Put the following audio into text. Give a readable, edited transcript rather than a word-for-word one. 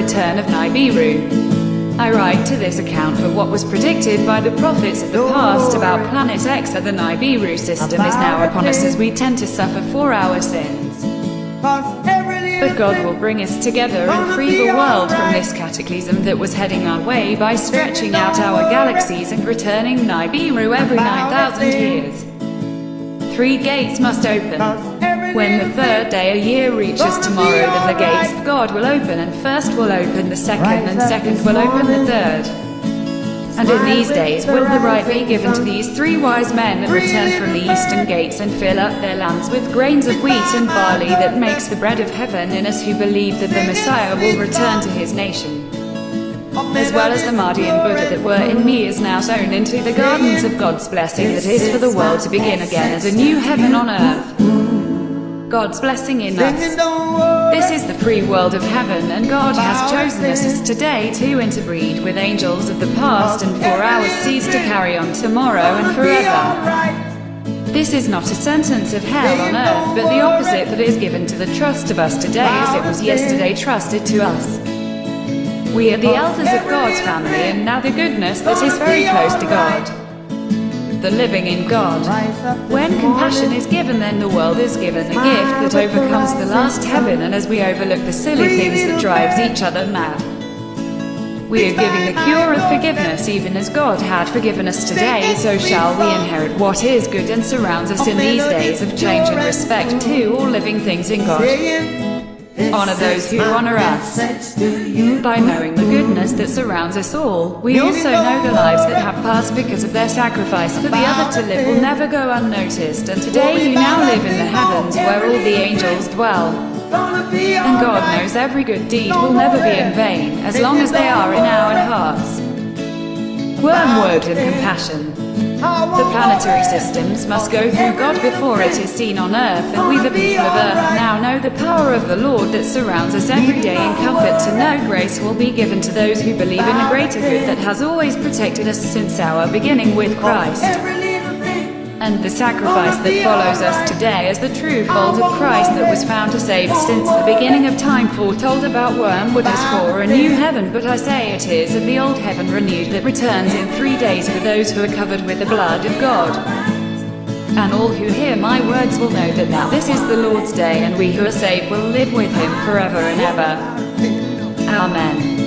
return of Nibiru. I write to this account of what was predicted by the prophets of the past about Planet X. The Nibiru system is now upon us as we tend to suffer for our sins. But God will bring us together and free the world from this cataclysm that was heading our way by stretching out our galaxies and returning Nibiru every 9,000 years. 3 gates must open. When the third day a year reaches tomorrow, then the gates of God will open, and first will open the second, and second will open the third. And in these days will the right be given to these 3 wise men that return from the eastern gates and fill up their lands with grains of wheat and barley, that makes the bread of heaven in us who believe that the Messiah will return to his nation. As well as the Mahdi and Buddha that were in me is now sown into the gardens of God's blessing that is for the world to begin again as a new heaven on earth. God's blessing in us. This is the free world of heaven, and God has chosen us today to interbreed with angels of the past and for our seeds to carry on tomorrow and forever. This is not a sentence of hell on earth, but the opposite that is given to the trust of us today as it was yesterday trusted to us. We are the elders of God's family, and now the goodness that is very close to God. The living in God. When compassion is given, then the world is given a gift that overcomes the last heaven, and as we overlook the silly things that drives each other mad, we are giving the cure of forgiveness. Even as God had forgiven us today, so shall we inherit what is good and surrounds us in these days of change, and respect to all living things in God. Honor those who honor us. By knowing the goodness that surrounds us all, we also know the lives that have passed because of their sacrifice for the other to live will never go unnoticed, and today you now live in the heavens where all the angels dwell. And God knows every good deed will never be in vain, as long as they are in our hearts. Wormwood and compassion. The planetary systems must go through God before it is seen on earth, and we the people of earth now know the power of the Lord that surrounds us every day in comfort to know grace will be given to those who believe in a greater good that has always protected us since our beginning with Christ. And the sacrifice that follows us today is the true fold of Christ that was found to save since the beginning of time, foretold about wormwood as for a new heaven, but I say it is of the old heaven renewed that returns in 3 days for those who are covered with the blood of God. And all who hear my words will know that now this is the Lord's day, and we who are saved will live with him forever and ever. Amen.